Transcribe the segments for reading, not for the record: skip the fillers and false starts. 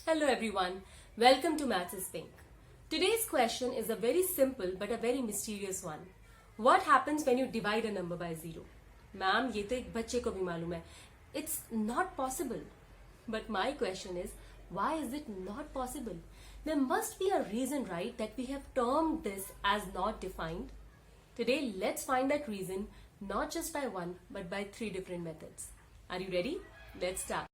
Hello everyone, welcome to Maths is Pink. Today's question is a very simple but a very mysterious one. What happens when you divide a number by 0? Ma'am, ये तो एक बच्चे को भी मालूम है. It's not possible. But my question is, why is it not possible? There must be a reason, right, that we have termed this as not defined. Today, let's find that reason not just by one but by 3 different methods. Are you ready? Let's start.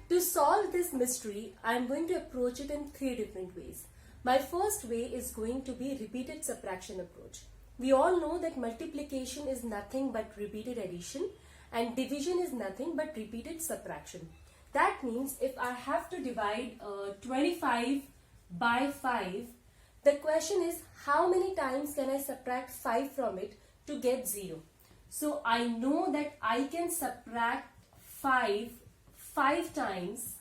To solve this mystery, I am going to approach it in 3 different ways. My first way is going to be repeated subtraction approach. We all know that multiplication is nothing but repeated addition and division is nothing but repeated subtraction. That means if I have to divide 25 by 5, the question is how many times can I subtract 5 from it to get 0? So I know that I can subtract 5 times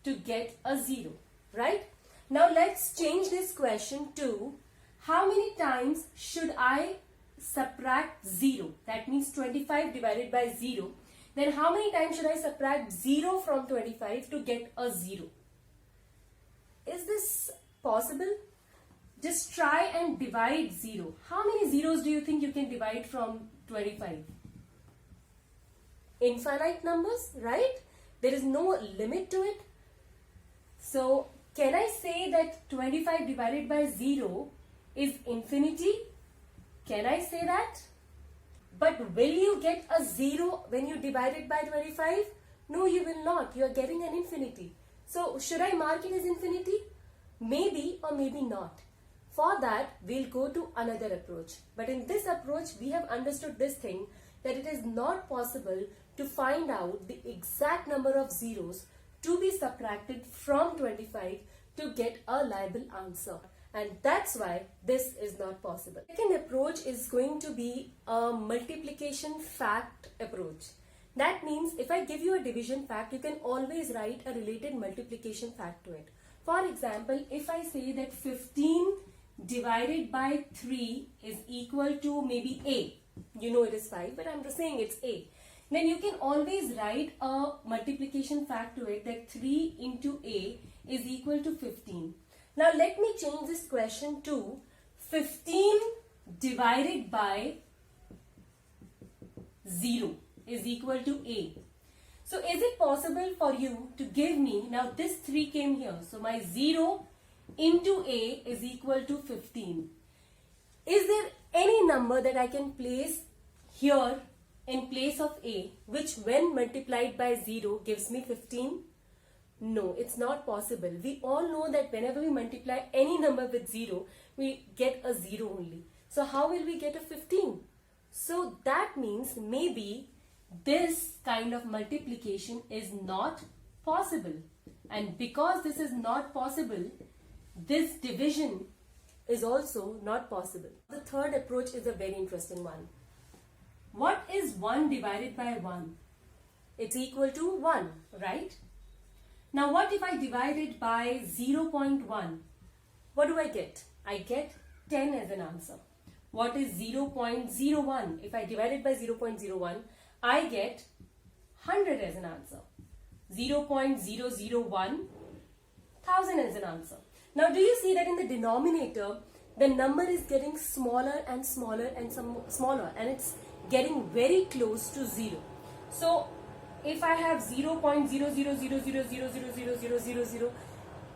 to get a 0, right? Now let's change this question to how many times should I subtract 0? That means 25 divided by 0. Then how many times should I subtract 0 from 25 to get a 0? Is this possible? Just try and divide 0. How many zeros do you think you can divide from 25? Infinite numbers, right? There is no limit to it. So, can I say that 25 divided by 0 is infinity? Can I say that? But will you get a 0 when you divide it by 25? No, you will not. You are getting an infinity. So, should I mark it as infinity? Maybe or maybe not. For that, we'll go to another approach. But in this approach, we have understood this thing that it is not possible to find out the exact number of zeros to be subtracted from 25 to get a liable answer. And that's why this is not possible. The second approach is going to be a multiplication fact approach. That means if I give you a division fact, you can always write a related multiplication fact to it. For example, if I say that 15 divided by 3 is equal to maybe A. You know it is 5, but I'm just saying it's A. Then you can always write a multiplication fact to it that 3 into A is equal to 15. Now let me change this question to 15 divided by 0 is equal to A. So is it possible for you to give me, now this 3 came here, so my 0 into A is equal to 15. Is there any number that I can place here in place of A, which when multiplied by 0 gives me 15? No, it's not possible. We all know that whenever we multiply any number with 0, we get a 0 only. So how will we get a 15? So that means maybe this kind of multiplication is not possible. And because this is not possible, this division is also not possible. The third approach is a very interesting one. What is 1 divided by 1? It's equal to 1, right? Now what if I divide it by 0.1? What do I get? I get 10 as an answer. What is 0.01? If I divide it by 0.01, I get 100 as an answer. 0.001, 1000 as an answer. Now do you see that in the denominator, the number is getting smaller and smaller and smaller, and it's getting very close to 0. So if I have 0.00000000000,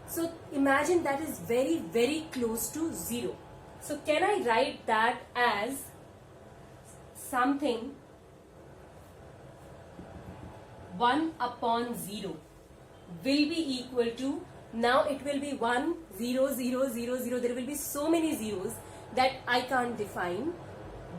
so imagine that is very, very close to 0. So can I write that as something 1 upon 0 will be equal to, now it will be 1, 0, 0, 0, 0. There will be so many zeros that I can't define.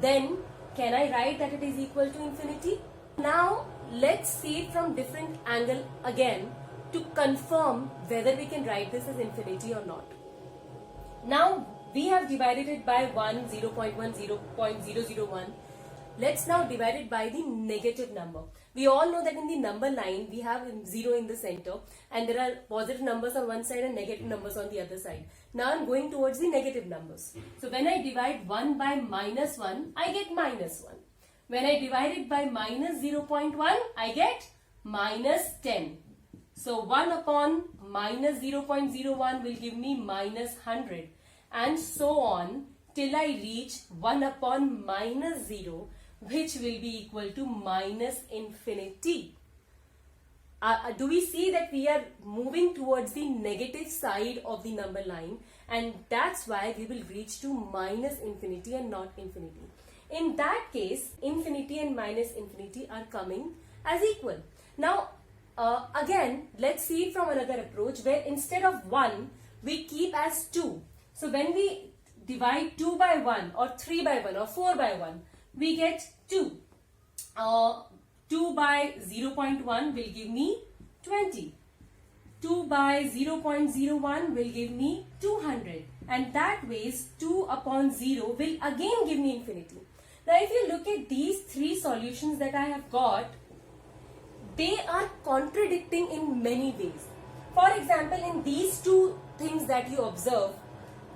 Then can I write that it is equal to infinity? Now let's see it from different angle again to confirm whether we can write this as infinity or not. Now we have divided it by 1, 0.1, 0.001. Let's now divide it by the negative number. We all know that in the number line, we have 0 in the center and there are positive numbers on one side and negative numbers on the other side. Now I'm going towards the negative numbers. So when I divide 1 by minus 1, I get minus 1. When I divide it by minus 0.1, I get minus 10. So 1 upon minus 0.01 will give me minus 100 and so on till I reach 1 upon minus 0, which will be equal to minus infinity. Do we see that we are moving towards the negative side of the number line, and that's why we will reach to minus infinity and not infinity. In that case, infinity and minus infinity are coming as equal. Now, again, let's see it from another approach where instead of 1, we keep as 2. So when we divide 2 by 1 or 3 by 1 or 4 by 1, we get 2. 2 by 0.1 will give me 20. 2 by 0.01 will give me 200. And that ways 2 upon 0 will again give me infinity. Now if you look at these three solutions that I have got, they are contradicting in many ways. For example, in these two things that you observe,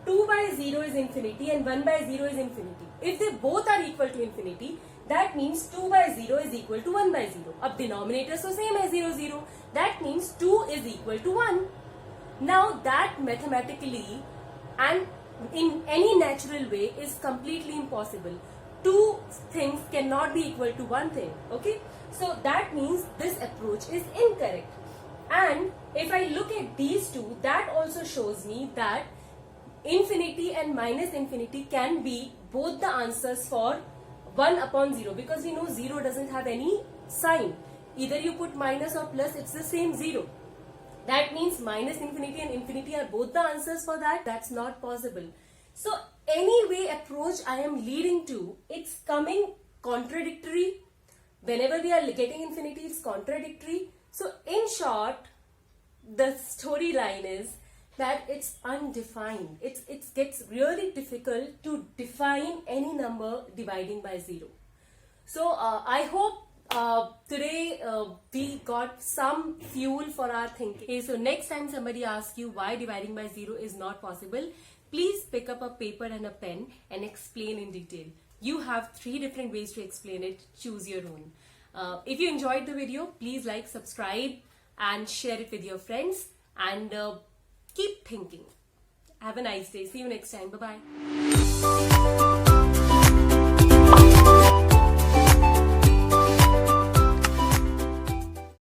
2 by 0 is infinity and 1 by 0 is infinity. If they both are equal to infinity, that means 2 by 0 is equal to 1 by 0. Ab denominator so same as 0, 0. That means 2 is equal to 1. Now that mathematically and in any natural way is completely impossible. Two things cannot be equal to one thing. Okay? So that means this approach is incorrect. And if I look at these two, that also shows me that infinity and minus infinity can be both the answers for 1 upon 0, because we know 0 doesn't have any sign. Either you put minus or plus, it's the same 0. That means minus infinity and infinity are both the answers for that. That's not possible. So any way approach I am leading to, it's coming contradictory. Whenever we are getting infinity, it's contradictory. So in short, the storyline is that it's undefined. It gets really difficult to define any number dividing by 0. So I hope today we got some fuel for our thinking. Okay, so next time somebody asks you why dividing by 0 is not possible, please pick up a paper and a pen and explain in detail. You have 3 different ways to explain it. Choose your own. If you enjoyed the video, please like, subscribe and share it with your friends, and keep thinking. Have a nice day. See you next time. Bye-bye.